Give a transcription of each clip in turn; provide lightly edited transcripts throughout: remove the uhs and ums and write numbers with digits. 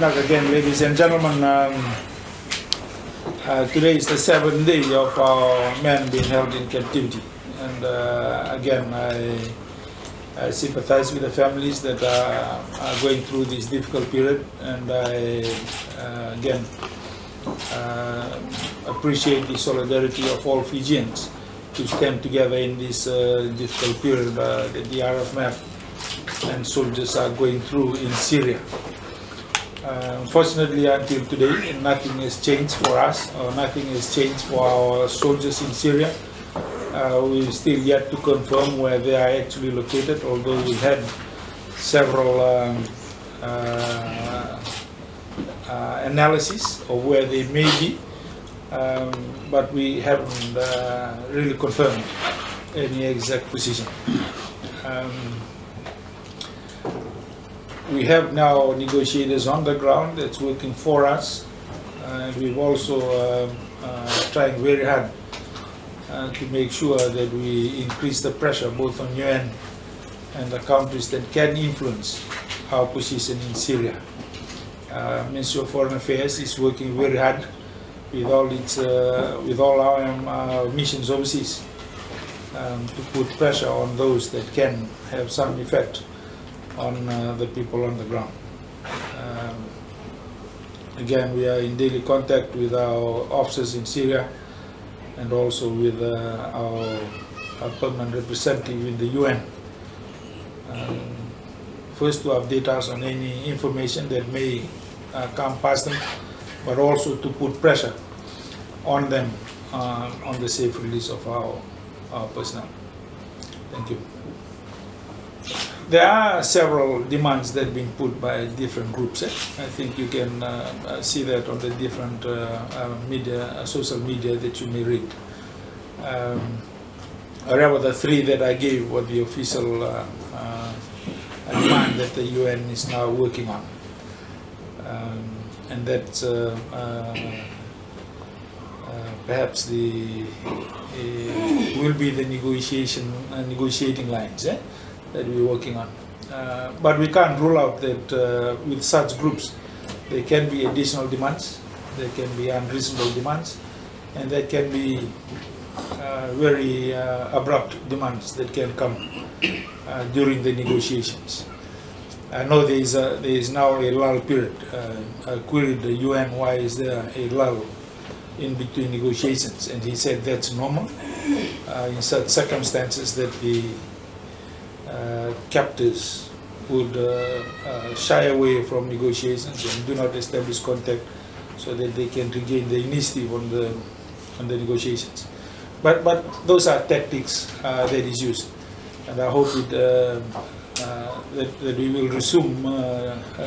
us again, ladies and gentlemen. Today is the 7th day of our men being held in captivity, and again I sympathize with the families that are going through this difficult period, and I again appreciate the solidarity of all Fijians to stand together in this difficult period that the RFMF and soldiers are going through in Syria. Unfortunately, until today, nothing has changed for us, or nothing has changed for our soldiers in Syria. We're still yet to confirm where they are actually located, although we had several analyses of where they may be, but we haven't really confirmed any exact position. We have now negotiators on the ground that's working for us, and we've also trying very hard to make sure that we increase the pressure both on UN and the countries that can influence our position in Syria. Ministry of Foreign Affairs is working very hard with all our missions overseas to put pressure on those that can have some effect on the people on the ground. Again, we are in daily contact with our officers in Syria and also with our permanent representative in the UN. First, to update us on any information that may come past them, but also to put pressure on them on the safe release of our personnel. Thank you. There are several demands that have been put by different groups. I think you can see that on the different media, social media that you may read. However, the three that I gave were the official demand that the UN is now working on, and that perhaps will be the negotiating lines. That we're working on. But we can't rule out that with such groups there can be additional demands, there can be unreasonable demands, and there can be very abrupt demands that can come during the negotiations. I know there is now a lull period. I queried the UN, why is there a lull in between negotiations, and he said that's normal in such circumstances that the captors would shy away from negotiations and do not establish contact so that they can regain the initiative on the negotiations. But those are tactics that is used, and I hope that we will resume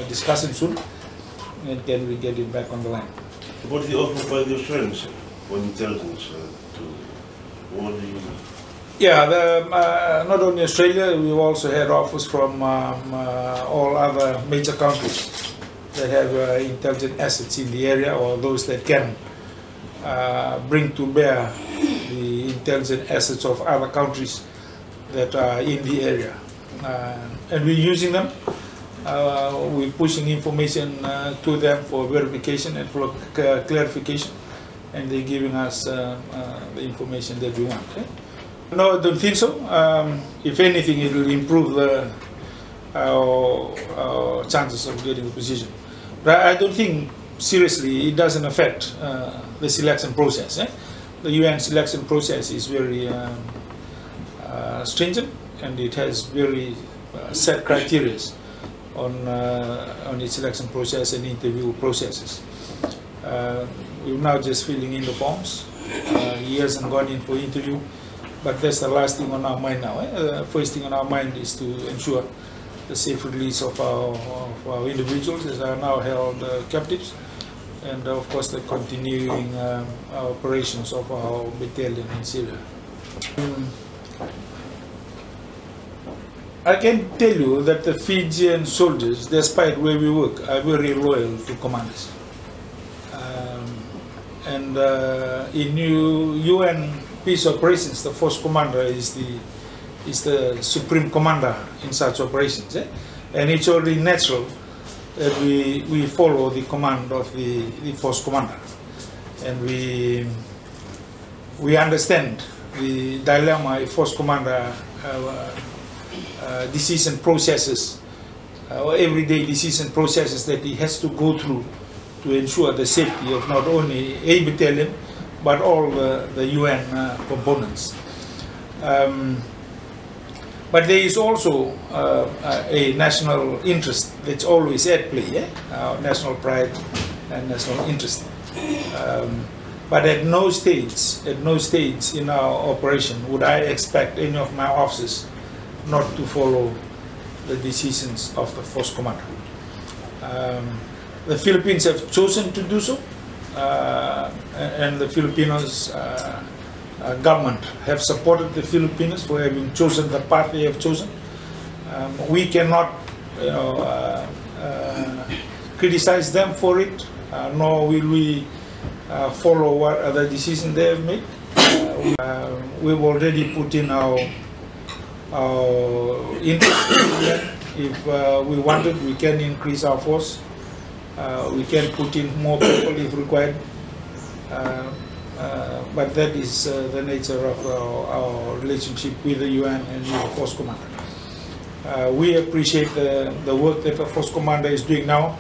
discussion soon, and can we get it back on the line. What is the offer by the Australians for intelligence to warn the... Yeah, not only Australia, we've also had offers from all other major countries that have intelligent assets in the area, or those that can bring to bear the intelligent assets of other countries that are in the area. And we're using them. We're pushing information to them for verification and for clarification, and they're giving us the information that we want. No, I don't think so. If anything, it will improve our chances of getting a position. But I don't think, seriously, it doesn't affect the selection process. The UN selection process is very stringent, and it has very set criteria on its selection process and interview processes. We're now just filling in the forms. He hasn't gone in for interview. But that's the last thing on our mind now. First thing on our mind is to ensure the safe release of our individuals that are now held captives, and of course the continuing operations of our battalion in Syria. I can tell you that the Fijian soldiers, despite where we work, are very loyal to commanders. And in UN peace operations, the force commander is the supreme commander in such operations, and it's only natural that we follow the command of the force commander, and we understand the dilemma a force commander decision processes, or everyday decision processes that he has to go through to ensure the safety of not only a battalion but all the UN components. But there is also a national interest that's always at play, national pride and national interest. But at no stage in our operation would I expect any of my officers not to follow the decisions of the force commander. The Philippines have chosen to do so, and the Filipinos government have supported the Filipinos for having chosen the path they have chosen. We cannot, criticize them for it, nor will we follow what other decisions they have made. We've already put in our interest. If we wanted, we can increase our force. We can put in more people if required. But that is the nature of our relationship with the UN and with the force commander. We appreciate the work that the force commander is doing now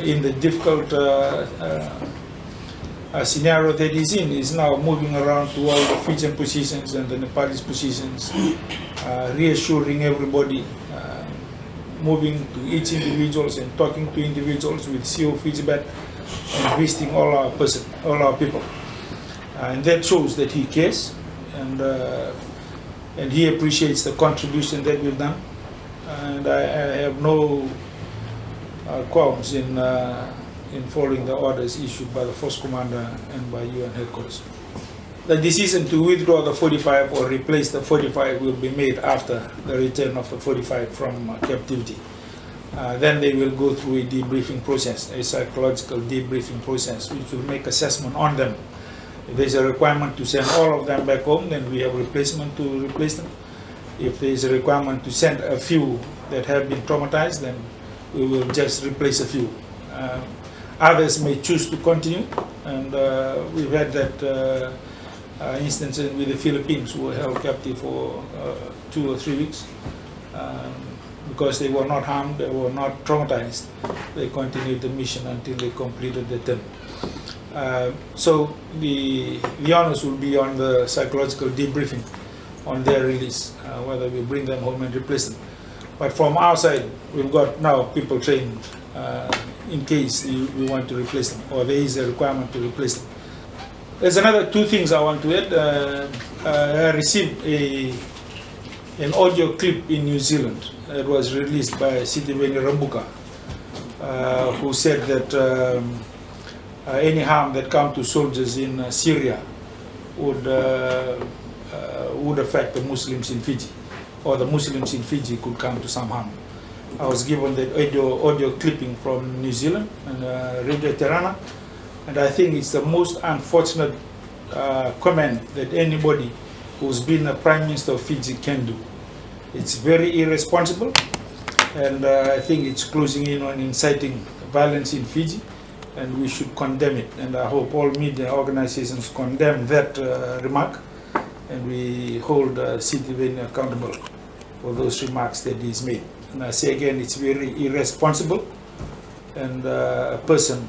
in the difficult scenario that he's in. He's now moving around to all the Fijian positions and the Nepalese positions, reassuring everybody, moving to each individuals and talking to individuals with CO Fijibat and visiting all our people. And that shows that he cares, and he appreciates the contribution that we've done. And I have no qualms in following the orders issued by the force commander and by UN headquarters. The decision to withdraw the 45 or replace the 45 will be made after the return of the 45 from captivity. Then they will go through a debriefing process, a psychological debriefing process, which will make assessment on them. If there's a requirement to send all of them back home, then we have replacement to replace them. If there's a requirement to send a few that have been traumatized, then we will just replace a few. Others may choose to continue, and we've had that instance with the Philippines, who were held captive for 2 or 3 weeks. Because they were not harmed, they were not traumatized, they continued the mission until they completed the term. So the honors will be on the psychological debriefing on their release, whether we bring them home and replace them. But from our side, we've got now people trained in case we want to replace them, or there is a requirement to replace them. There's another 2 things I want to add. I received an audio clip in New Zealand. It was released by Sitiveni Rambuka, who said that any harm that comes to soldiers in Syria would affect the Muslims in Fiji, or the Muslims in Fiji could come to some harm. I was given the audio clipping from New Zealand and Radio Terana, and I think it's the most unfortunate comment that anybody who's been a Prime Minister of Fiji can do. It's very irresponsible, and I think it's closing in on inciting violence in Fiji, and we should condemn it. And I hope all media organizations condemn that remark, and we hold Sitiveni accountable for those remarks that he's made. And I say again, it's very irresponsible, and a person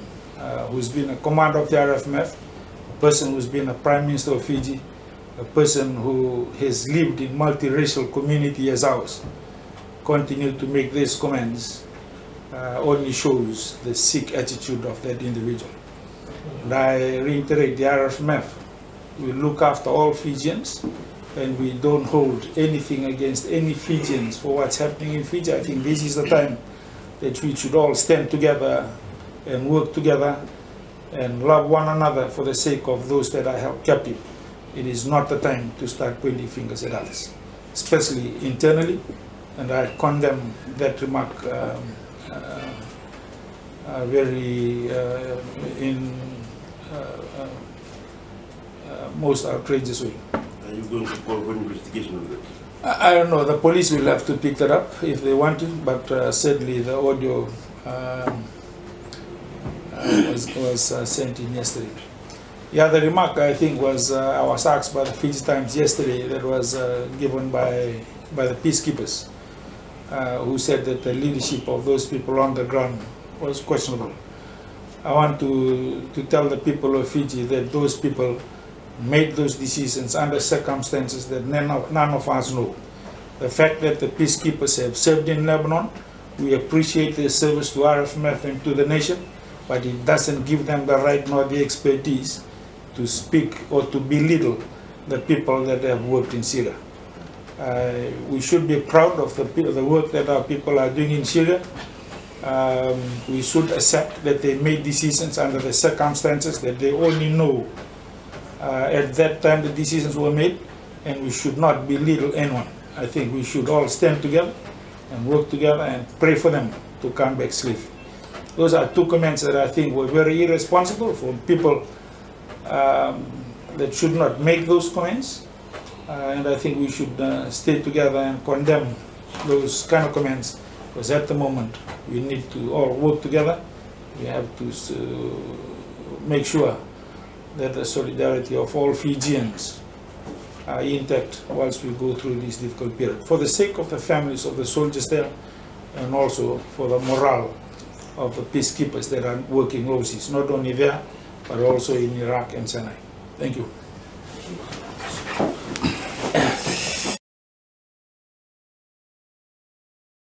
who's been a commander of the RFMF, a person who's been a Prime Minister of Fiji, a person who has lived in multiracial community as ours, continue to make these comments only shows the sick attitude of that individual. And I reiterate, the RFMF will look after all Fijians, and we don't hold anything against any Fijians for what's happening in Fiji. I think this is the time that we should all stand together and work together and love one another for the sake of those that are held captive. It is not the time to start pointing fingers at others, especially internally, and I condemn that remark in most outrageous way. Are you going to call for an investigation of that? I don't know, the police will have to pick that up if they want to, but certainly the audio was sent in yesterday. The other remark, I think, was I was asked by the Fiji Times yesterday, that was given by the peacekeepers, who said that the leadership of those people on the ground was questionable. I want to tell the people of Fiji that those people made those decisions under circumstances that none of us know. The fact that the peacekeepers have served in Lebanon, we appreciate their service to RFMF and to the nation, but it doesn't give them the right nor the expertise to speak or to belittle the people that have worked in Syria. We should be proud of the work that our people are doing in Syria. We should accept that they made decisions under the circumstances that they only know at that time the decisions were made, and we should not belittle anyone. I think we should all stand together and work together and pray for them to come back safe. Those are two comments that I think were very irresponsible from people that should not make those comments. And I think we should stay together and condemn those kind of comments, because at the moment we need to all work together. We have to make sure that the solidarity of all Fijians are intact whilst we go through this difficult period, for the sake of the families of the soldiers there, and also for the morale of the peacekeepers that are working overseas, not only there, but also in Iraq and Sinai. Thank you.